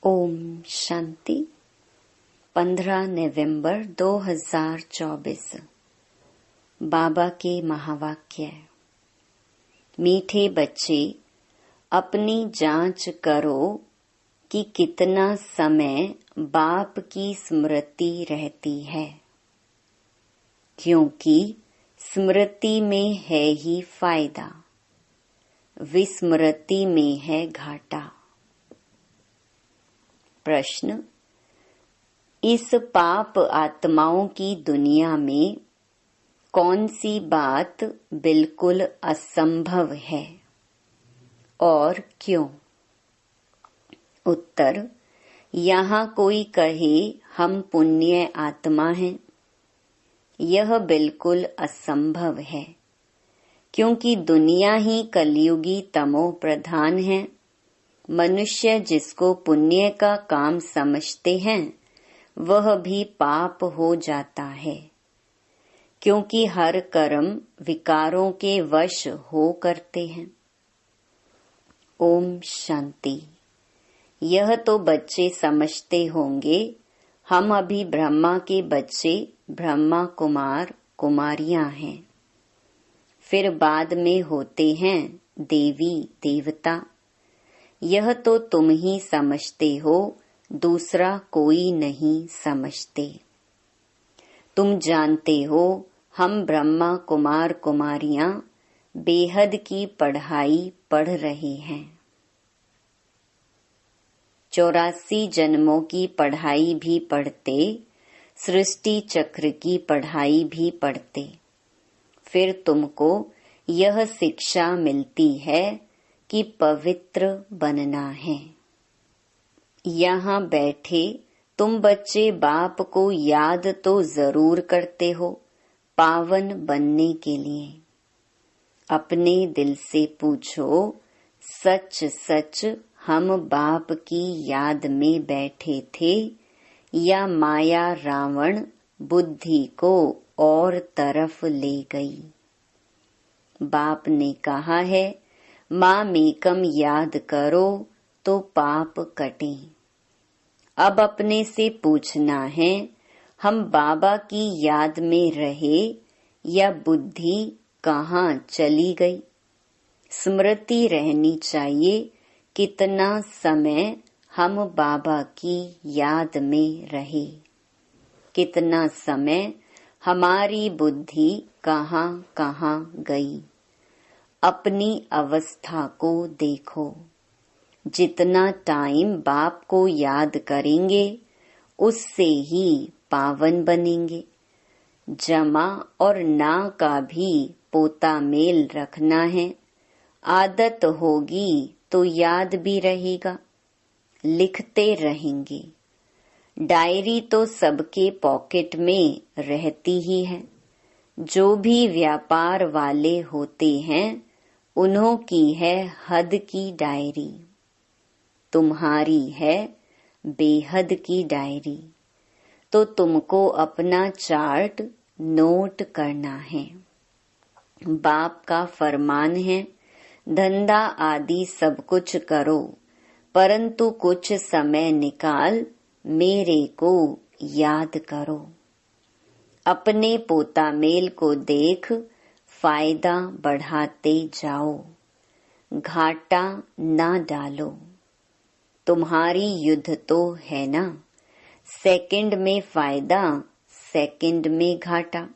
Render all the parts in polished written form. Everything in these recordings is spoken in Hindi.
ओम शांति। 15 नवंबर 2024। बाबा के महावाक्य। मीठे बच्चे, अपनी जांच करो कि कितना समय बाप की स्मृति रहती है, क्योंकि स्मृति में है ही फायदा, विस्मृति में है घाटा। प्रश्न: इस पाप आत्माओं की दुनिया में कौन सी बात बिल्कुल असंभव है और क्यों? उत्तर: यहाँ कोई कहे हम पुण्य आत्मा हैं, यह बिल्कुल असंभव है, क्योंकि दुनिया ही कलयुगी तमो प्रधान है। मनुष्य जिसको पुण्य का काम समझते हैं वह भी पाप हो जाता है, क्योंकि हर कर्म विकारों के वश हो करते हैं। ओम शांति। यह तो बच्चे समझते होंगे, हम अभी ब्रह्मा के बच्चे, ब्रह्मा कुमार कुमारियां हैं, फिर बाद में होते हैं देवी देवता। यह तो तुम ही समझते हो, दूसरा कोई नहीं समझते। तुम जानते हो हम ब्रह्मा कुमार कुमारियां बेहद की पढ़ाई पढ़ रहे हैं। 84 जन्मों की पढ़ाई भी पढ़ते, सृष्टि चक्र की पढ़ाई भी पढ़ते, फिर तुमको यह शिक्षा मिलती है कि पवित्र बनना है। यहाँ बैठे तुम बच्चे बाप को याद तो जरूर करते हो, पावन बनने के लिए। अपने दिल से पूछो, सच सच हम बाप की याद में बैठे थे या माया रावण बुद्धि को और तरफ ले गई? बाप ने कहा है, मामेकम याद करो तो पाप कटे। अब अपने से पूछना है, हम बाबा की याद में रहे या बुद्धि कहाँ चली गई? स्मृति रहनी चाहिए कितना समय हम बाबा की याद में रहे, कितना समय हमारी बुद्धि कहाँ कहाँ गई। अपनी अवस्था को देखो। जितना टाइम बाप को याद करेंगे उससे ही पावन बनेंगे। जमा और ना का भी पोता मेल रखना है। आदत होगी तो याद भी रहेगा, लिखते रहेंगे। डायरी तो सबके पॉकेट में रहती ही है। जो भी व्यापार वाले होते हैं उन्हों की है हद की डायरी, तुम्हारी है बेहद की डायरी। तो तुमको अपना चार्ट नोट करना है। बाप का फरमान है, धंधा आदि सब कुछ करो, परंतु कुछ समय निकाल मेरे को याद करो। अपने पोता मेल को देख फायदा बढ़ाते जाओ, घाटा ना डालो। तुम्हारी युद्ध तो है ना, सेकंड में फायदा, सेकंड में घाटा।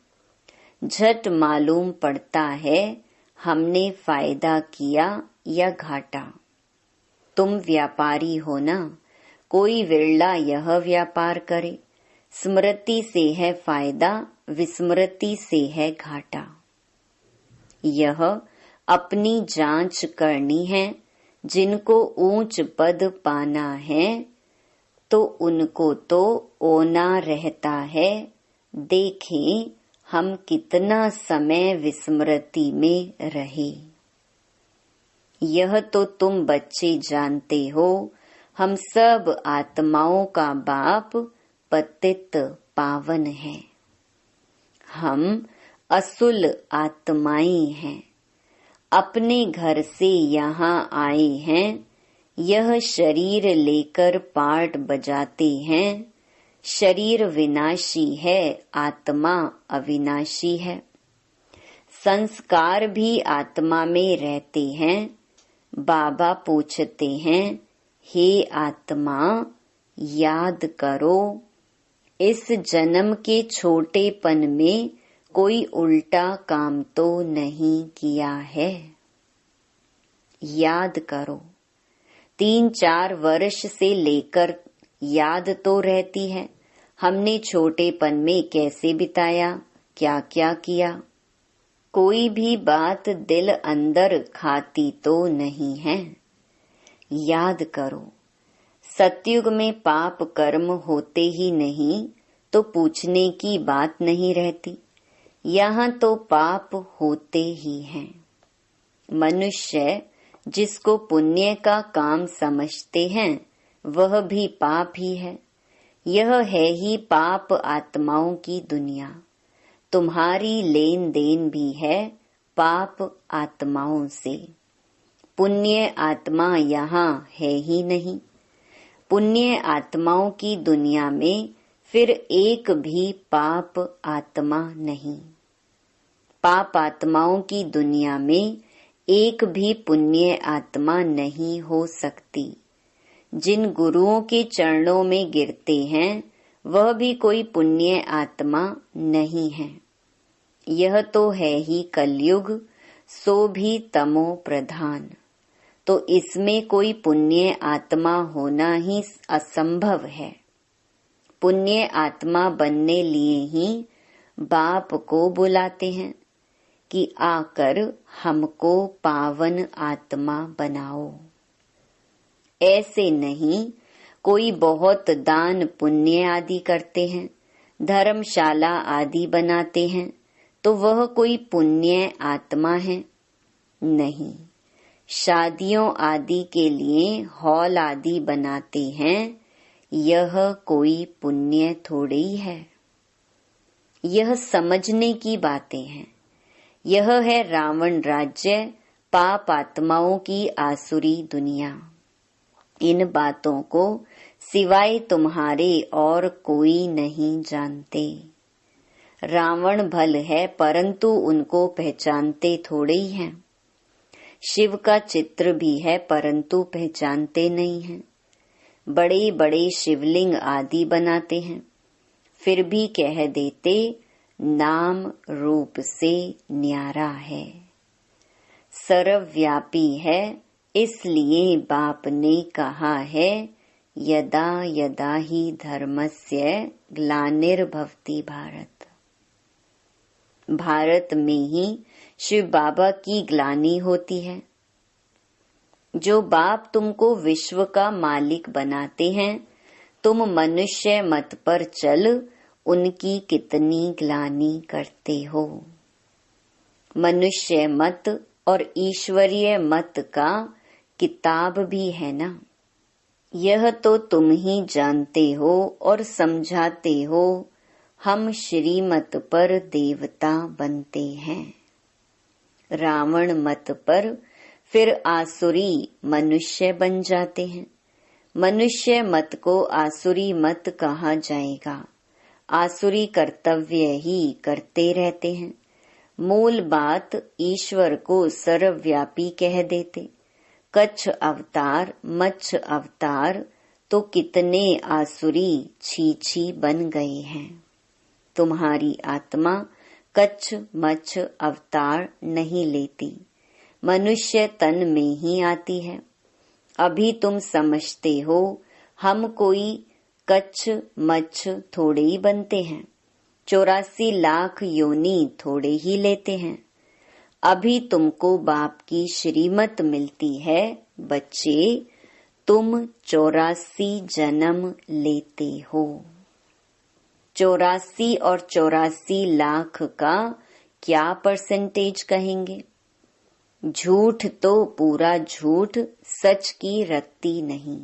झट मालूम पड़ता है हमने फायदा किया या घाटा। तुम व्यापारी हो ना, कोई विरला यह व्यापार करे। स्मृति से है फायदा, विस्मृति से है घाटा। यह अपनी जांच करनी है। जिनको ऊंच पद पाना है तो उनको तो ओना रहता है। देखें हम कितना समय विस्मृति में रहे। यह तो तुम बच्चे जानते हो, हम सब आत्माओं का बाप पतित पावन है। हम असुल आत्माएं हैं, अपने घर से यहाँ आए हैं, यह शरीर लेकर पार्ट बजाते हैं। शरीर विनाशी है, आत्मा अविनाशी है। संस्कार भी आत्मा में रहते हैं। बाबा पूछते हैं, हे आत्मा याद करो, इस जन्म के छोटेपन में कोई उल्टा काम तो नहीं किया है। याद करो। 3-4 वर्ष से लेकर याद तो रहती है, हमने छोटेपन में कैसे बिताया, क्या क्या किया। कोई भी बात दिल अंदर खाती तो नहीं है। याद करो। सतयुग में पाप कर्म होते ही नहीं तो पूछने की बात नहीं रहती। यहाँ तो पाप होते ही हैं। मनुष्य जिसको पुण्य का काम समझते हैं वह भी पाप ही है। यह है ही पाप आत्माओं की दुनिया। तुम्हारी लेन देन भी है पाप आत्माओं से। पुण्य आत्मा यहाँ है ही नहीं। पुण्य आत्माओं की दुनिया में फिर एक भी पाप आत्मा नहीं। पाप आत्माओं की दुनिया में एक भी पुण्य आत्मा नहीं हो सकती। जिन गुरुओं के चरणों में गिरते हैं वह भी कोई पुण्य आत्मा नहीं है। यह तो है ही कलयुग, सो भी तमो प्रधान। तो इसमें कोई पुण्य आत्मा होना ही असंभव है। पुण्य आत्मा बनने लिए ही बाप को बुलाते हैं कि आकर हमको पावन आत्मा बनाओ। ऐसे नहीं, कोई बहुत दान पुण्य आदि करते हैं, धर्मशाला आदि बनाते हैं, तो वह कोई पुण्य आत्मा है? नहीं। शादियों आदि के लिए हॉल आदि बनाते हैं, यह कोई पुण्य थोड़ी है। यह समझने की बातें हैं। यह है रावण राज्य, पाप आत्माओं की आसुरी दुनिया। इन बातों को सिवाय तुम्हारे और कोई नहीं जानते। रावण भल है परंतु उनको पहचानते थोड़े ही हैं। शिव का चित्र भी है परंतु पहचानते नहीं हैं। बड़े बड़े शिवलिंग आदि बनाते हैं, फिर भी कह देते नाम रूप से न्यारा है, सर्वव्यापी है। इसलिए बाप ने कहा है, यदा यदा ही धर्मस्य ग्लानिर्भवति भारत। भारत में ही शिव बाबा की ग्लानि होती है। जो बाप तुमको विश्व का मालिक बनाते हैं, तुम मनुष्य मत पर चल उनकी कितनी ग्लानि करते हो। मनुष्य मत और ईश्वरीय मत का किताब भी है ना। यह तो तुम ही जानते हो और समझाते हो। हम श्रीमत पर देवता बनते हैं, रावण मत पर फिर आसुरी मनुष्य बन जाते हैं। मनुष्य मत को आसुरी मत कहा जाएगा। आसुरी कर्तव्य ही करते रहते हैं। मूल बात ईश्वर को सर्वव्यापी कह देते। कच्छ अवतार, मच्छ अवतार तो कितने आसुरी छी बन गए हैं। तुम्हारी आत्मा कच्छ मच्छ अवतार नहीं लेती, मनुष्य तन में ही आती है। अभी तुम समझते हो हम कोई कच्छ मच्छ थोड़े ही बनते हैं, 84 लाख योनि थोड़े ही लेते हैं। अभी तुमको बाप की श्रीमत मिलती है, बच्चे तुम 84 जन्म लेते हो। 84 और 84 लाख का क्या परसेंटेज कहेंगे? झूठ तो पूरा झूठ, सच की रत्ती नहीं।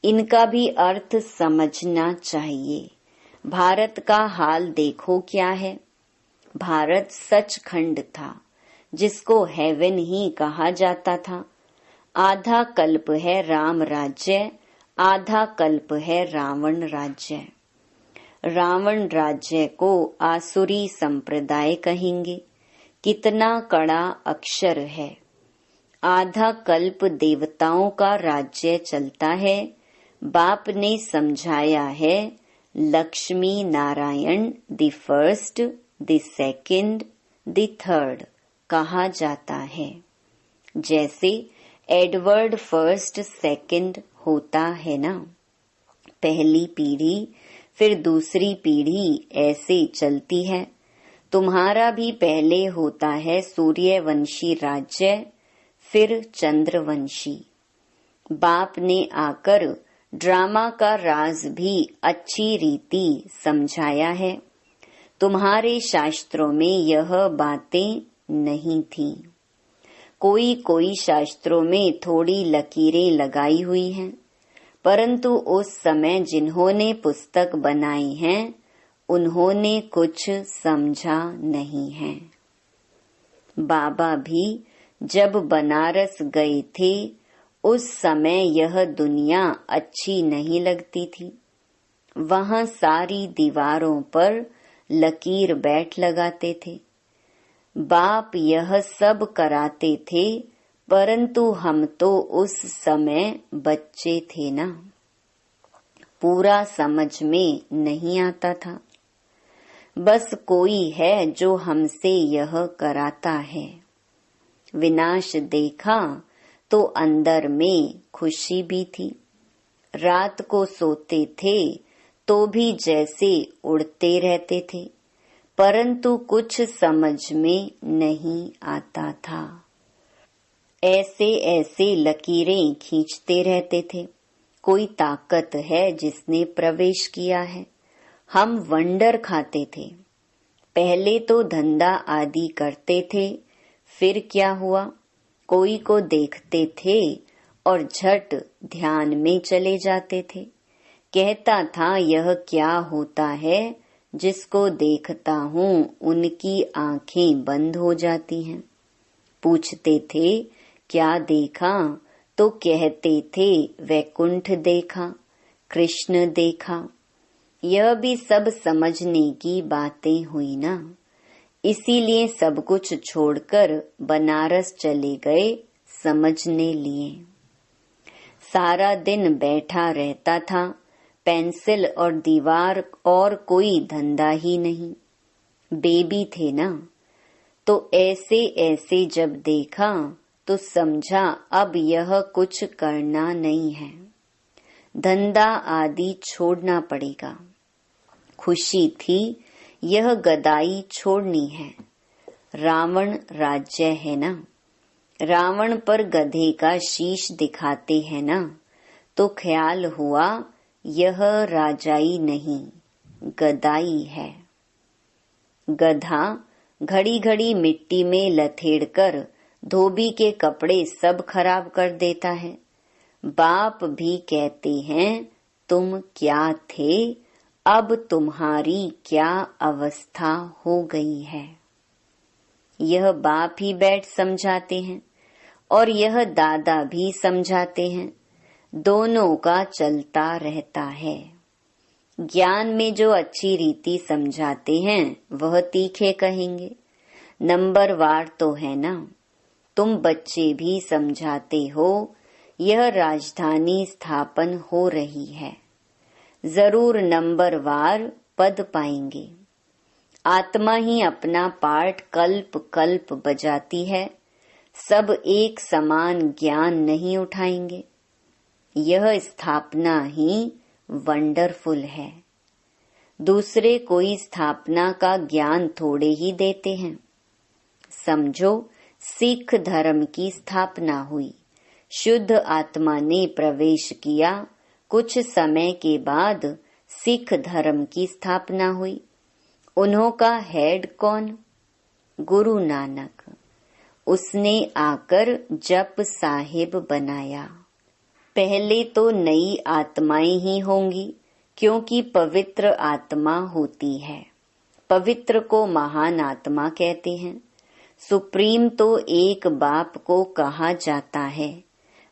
इनका भी अर्थ समझना चाहिए। भारत का हाल देखो क्या है। भारत सचखंड था, जिसको हेवन ही कहा जाता था। आधा कल्प है राम राज्य, आधा कल्प है रावण राज्य। रावण राज्य को आसुरी संप्रदाय कहेंगे। कितना कड़ा अक्षर है। आधा कल्प देवताओं का राज्य चलता है। बाप ने समझाया है, Lakshmi Narayan the first, the second, the third कहा जाता है। जैसे एडवर्ड फर्स्ट सेकंड होता है ना, पहली पीढ़ी फिर दूसरी पीढ़ी ऐसे चलती है। तुम्हारा भी पहले होता है सूर्यवंशी राज्य, फिर चंद्रवंशी। बाप ने आकर ड्रामा का राज भी अच्छी रीति समझाया है। तुम्हारे शास्त्रों में यह बातें नहीं थी। कोई कोई शास्त्रों में थोड़ी लकीरें लगाई हुई हैं, परंतु उस समय जिन्होंने पुस्तक बनाई हैं उन्होंने कुछ समझा नहीं है। बाबा भी जब बनारस गए थे उस समय यह दुनिया अच्छी नहीं लगती थी। वहां सारी दीवारों पर लकीर बैठ लगाते थे। बाप यह सब कराते थे, परंतु हम तो उस समय बच्चे थे ना, पूरा समझ में नहीं आता था। बस कोई है जो हमसे यह कराता है। विनाश देखा तो अंदर में खुशी भी थी। रात को सोते थे तो भी जैसे उड़ते रहते थे, परंतु कुछ समझ में नहीं आता था। ऐसे ऐसे लकीरें खींचते रहते थे। कोई ताकत है जिसने प्रवेश किया है। हम वंडर खाते थे। पहले तो धंधा आदि करते थे, फिर क्या हुआ, कोई को देखते थे और झट ध्यान में चले जाते थे। कहता था यह क्या होता है, जिसको देखता हूँ उनकी आंखें बंद हो जाती हैं। पूछते थे क्या देखा, तो कहते थे वैकुंठ देखा, कृष्ण देखा। यह भी सब समझने की बातें हुई ना, इसीलिए सब कुछ छोड़कर बनारस चले गए समझने लिए। सारा दिन बैठा रहता था, पेंसिल और दीवार और कोई धंधा ही नहीं। बेबी थे ना, तो ऐसे ऐसे जब देखा तो समझा अब यह कुछ करना नहीं है, धंधा आदि छोड़ना पड़ेगा। खुशी थी यह गदाई छोड़नी है। रावण राज्य है ना, रावण पर गधे का शीश दिखाते हैं ना, तो ख्याल हुआ यह राजाई नहीं गदाई है। गधा घड़ी घड़ी मिट्टी में लथेड़कर धोबी के कपड़े सब खराब कर देता है। बाप भी कहते हैं तुम क्या थे, अब तुम्हारी क्या अवस्था हो गई है। यह बाप ही बैठ समझाते हैं और यह दादा भी समझाते हैं। दोनों का चलता रहता है। ज्ञान में जो अच्छी रीति समझाते हैं वह तीखे कहेंगे। नंबरवार तो है ना, तुम बच्चे भी समझाते हो यह राजधानी स्थापन हो रही है, जरूर नंबरवार पद पाएंगे। आत्मा ही अपना पार्ट कल्प कल्प बजाती है, सब एक समान ज्ञान नहीं उठाएंगे। यह स्थापना ही वंडरफुल है। दूसरे कोई स्थापना का ज्ञान थोड़े ही देते हैं। समझो सिख धर्म की स्थापना हुई, शुद्ध आत्मा ने प्रवेश किया, कुछ समय के बाद सिख धर्म की स्थापना हुई। उन्हों का हेड कौन? गुरु नानक। उसने आकर जप साहिब बनाया। पहले तो नई आत्माएं ही होंगी, क्योंकि पवित्र आत्मा होती है। पवित्र को महान आत्मा कहते हैं। सुप्रीम तो एक बाप को कहा जाता है,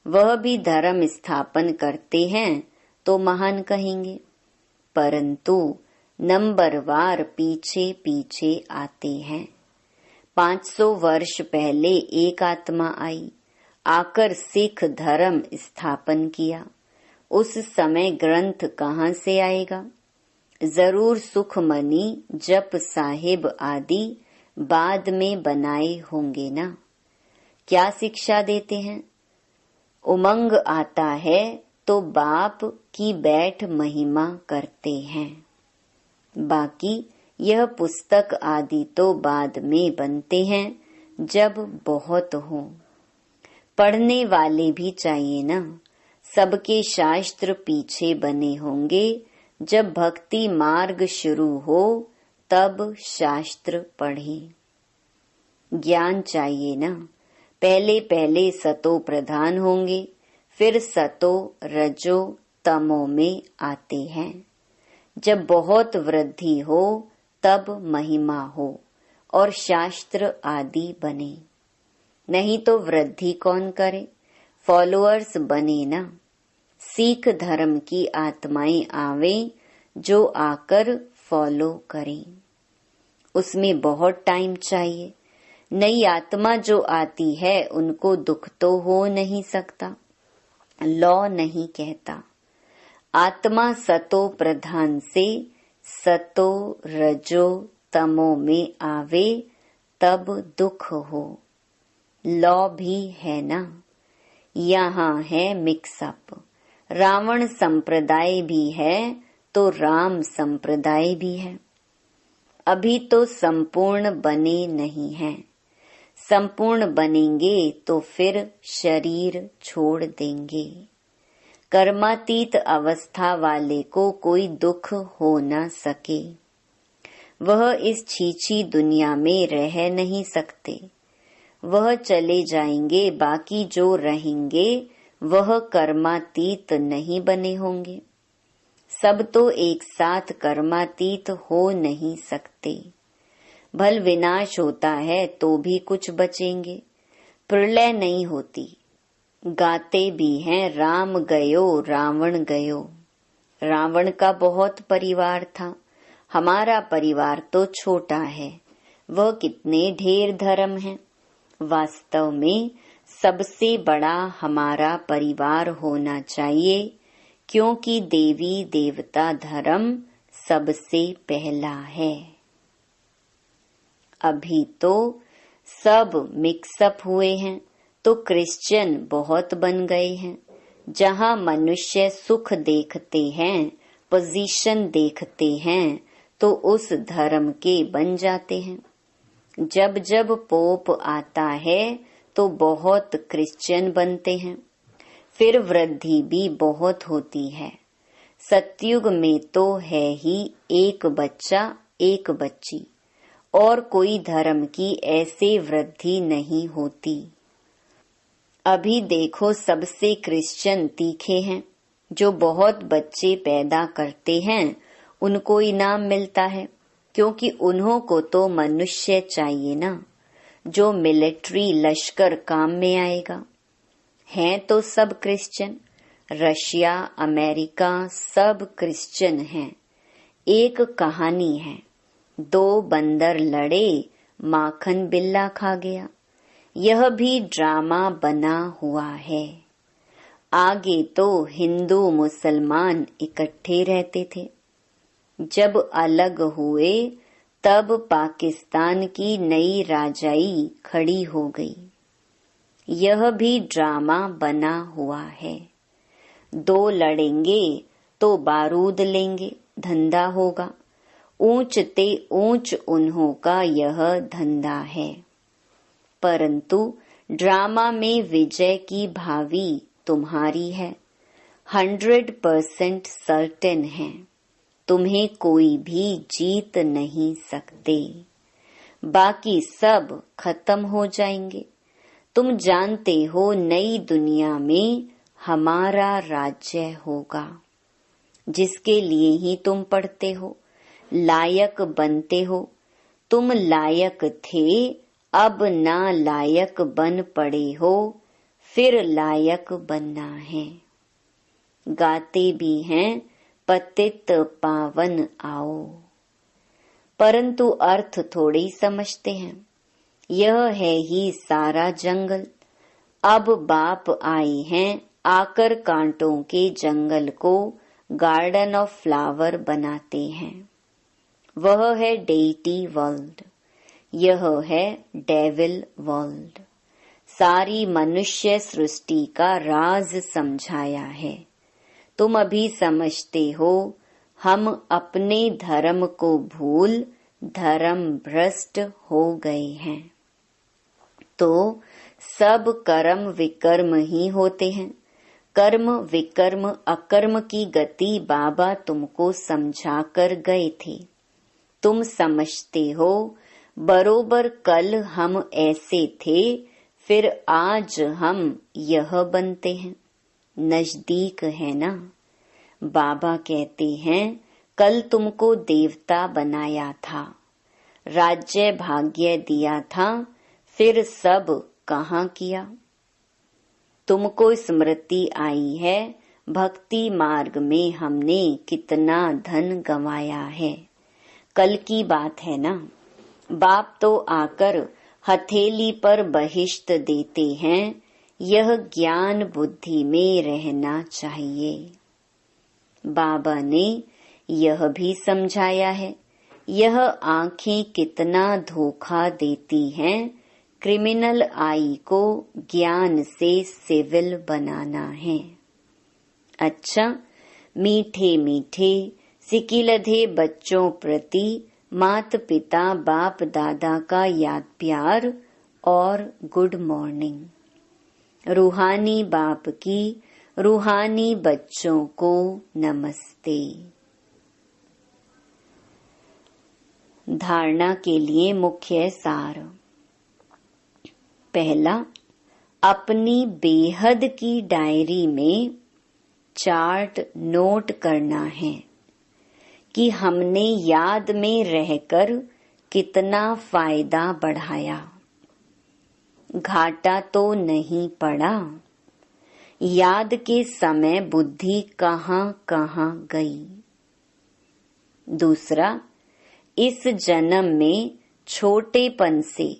वह भी धर्म स्थापन करते हैं तो महान कहेंगे, परंतु नंबरवार पीछे पीछे आते हैं। 500 वर्ष पहले एक आत्मा आई, आकर सिख धर्म स्थापन किया। उस समय ग्रंथ कहाँ से आएगा? जरूर सुखमनी, जप साहिब आदि बाद में बनाए होंगे ना। क्या शिक्षा देते हैं? उमंग आता है तो बाप की बैठ महिमा करते हैं। बाकी यह पुस्तक आदि तो बाद में बनते हैं जब बहुत हो। पढ़ने वाले भी चाहिए ना। सबके शास्त्र पीछे बने होंगे। जब भक्ति मार्ग शुरू हो तब शास्त्र पढ़े। ज्ञान चाहिए ना। पहले पहले सतो प्रधान होंगे, फिर सतो रजो तमो में आते हैं। जब बहुत वृद्धि हो तब महिमा हो और शास्त्र आदि बने। नहीं तो वृद्धि कौन करे? फॉलोअर्स बने ना। सिख धर्म की आत्माएं आवे जो आकर फॉलो करें। उसमें बहुत टाइम चाहिए। नई आत्मा जो आती है उनको दुख तो हो नहीं सकता। लॉ नहीं कहता। आत्मा सतो प्रधान से सतो रजो तमो में आवे तब दुख हो। लॉ भी है ना। यहाँ है मिक्सअप। रावण संप्रदाय भी है तो राम संप्रदाय भी है। अभी तो संपूर्ण बने नहीं हैं। संपूर्ण बनेंगे तो फिर शरीर छोड़ देंगे। कर्मातीत अवस्था वाले को कोई दुख हो न सके। वह इस छीछी दुनिया में रह नहीं सकते। वह चले जाएंगे, बाकी जो रहेंगे वह कर्मातीत नहीं बने होंगे। सब तो एक साथ कर्मातीत हो नहीं सकते। भल विनाश होता है तो भी कुछ बचेंगे। प्रलय नहीं होती। गाते भी हैं राम गयो रावण गयो। रावण का बहुत परिवार था। हमारा परिवार तो छोटा है। वह कितने ढेर धर्म हैं। वास्तव में सबसे बड़ा हमारा परिवार होना चाहिए, क्योंकि देवी देवता धर्म सबसे पहला है। अभी तो सब मिक्सअप हुए हैं तो क्रिश्चियन बहुत बन गए हैं। जहाँ मनुष्य सुख देखते हैं, पोजीशन देखते हैं, तो उस धर्म के बन जाते हैं। जब जब पोप आता है तो बहुत क्रिश्चियन बनते हैं। फिर वृद्धि भी बहुत होती है। सतयुग में तो है ही एक बच्चा एक बच्ची, और कोई धर्म की ऐसे वृद्धि नहीं होती। अभी देखो सबसे क्रिश्चियन तीखे हैं। जो बहुत बच्चे पैदा करते हैं उनको इनाम मिलता है, क्योंकि उन्हों को तो मनुष्य चाहिए ना, जो मिलिट्री लश्कर काम में आएगा। हैं तो सब क्रिश्चियन। रशिया, अमेरिका सब क्रिश्चियन हैं। एक कहानी है। 2 बंदर लड़े, माखन बिल्ला खा गया। यह भी ड्रामा बना हुआ है। आगे तो हिंदू मुसलमान इकट्ठे रहते थे। जब अलग हुए तब पाकिस्तान की नई राजाई खड़ी हो गई। यह भी ड्रामा बना हुआ है। 2 लड़ेंगे तो बारूद लेंगे, धंधा होगा। ऊंच ते ऊंच उन्हों का यह धंधा है। परंतु ड्रामा में विजय की भावी तुम्हारी है। 100% सर्टेन है। तुम्हें कोई भी जीत नहीं सकते। बाकी सब खत्म हो जाएंगे। तुम जानते हो नई दुनिया में हमारा राज्य होगा, जिसके लिए ही तुम पढ़ते हो, लायक बनते हो। तुम लायक थे, अब ना लायक बन पड़े हो, फिर लायक बनना है। गाते भी हैं पतित पावन आओ, परंतु अर्थ थोड़े ही समझते हैं। यह है ही सारा जंगल। अब बाप आए हैं आकर कांटों के जंगल को गार्डन ऑफ फ्लावर बनाते हैं। वह है डेटी वर्ल्ड, यह है डेविल वर्ल्ड। सारी मनुष्य सृष्टि का राज समझाया है। तुम अभी समझते हो हम अपने धर्म को भूल धर्म भ्रष्ट हो गए हैं। तो सब कर्म विकर्म ही होते हैं। कर्म विकर्म अकर्म की गति बाबा तुमको समझा कर गए थे। तुम समझते हो बरोबर कल हम ऐसे थे, फिर आज हम यह बनते हैं। नजदीक है ना। बाबा कहते हैं कल तुमको देवता बनाया था, राज्य भाग्य दिया था, फिर सब कहाँ किया। तुमको स्मृति आई है भक्ति मार्ग में हमने कितना धन गंवाया है। कल की बात है ना। बाप तो आकर हथेली पर बहिष्ट देते हैं, यह ज्ञान बुद्धि में रहना चाहिए। बाबा ने यह भी समझाया है, यह आंखें कितना धोखा देती हैं। क्रिमिनल आई को ज्ञान से सिविल बनाना है। अच्छा, मीठे मीठे सिकिलधे बच्चों प्रति माता पिता बाप दादा का याद प्यार और गुड मॉर्निंग। रूहानी बाप की रूहानी बच्चों को नमस्ते। धारणा के लिए मुख्य सार। पहला, अपनी बेहद की डायरी में चार्ट नोट करना है कि हमने याद में रहकर कितना फायदा बढ़ाया। घाटा तो नहीं पड़ा। याद के समय बुद्धि कहाँ कहाँ गई। दूसरा, इस जन्म में छोटेपन से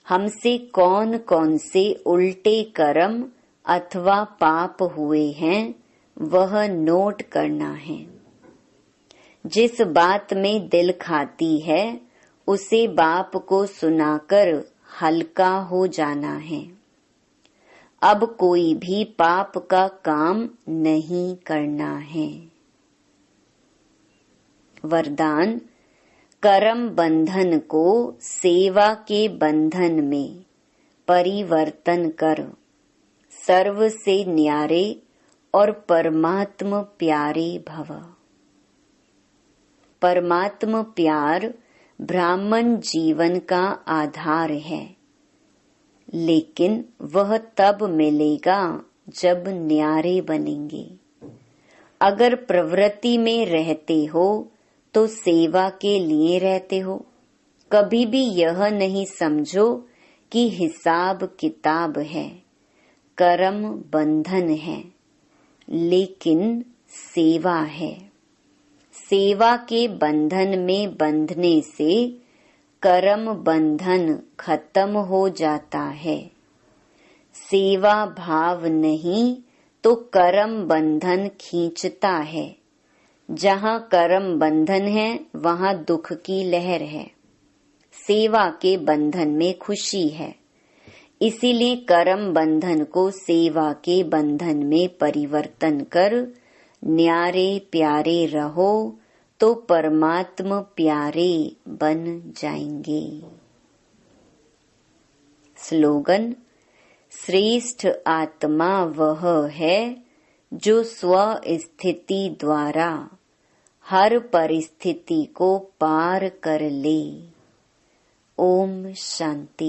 हमसे कौन कौन से उल्टे कर्म अथवा पाप हुए हैं वह नोट करना है। जिस बात में दिल खाती है उसे बाप को सुनाकर हल्का हो जाना है। अब कोई भी पाप का काम नहीं करना है। वरदान, कर्म बंधन को सेवा के बंधन में परिवर्तन कर सर्व से न्यारे और परमात्म प्यारे भव। परमात्म प्यार ब्राह्मण जीवन का आधार है, लेकिन वह तब मिलेगा जब न्यारे बनेंगे। अगर प्रवृत्ति में रहते हो तो सेवा के लिए रहते हो। कभी भी यह नहीं समझो कि हिसाब किताब है, कर्म बंधन है, लेकिन सेवा है। सेवा के बंधन में बंधने से कर्म बंधन खत्म हो जाता है। सेवा भाव नहीं तो कर्म बंधन खींचता है। जहाँ कर्म बंधन है वहाँ दुख की लहर है। सेवा के बंधन में खुशी है। इसीलिए कर्म बंधन को सेवा के बंधन में परिवर्तन कर न्यारे प्यारे रहो तो परमात्म प्यारे बन जाएंगे। स्लोगन, श्रेष्ठ आत्मा वह है जो स्व स्थिति द्वारा हर परिस्थिति को पार कर ले। ओम शांति।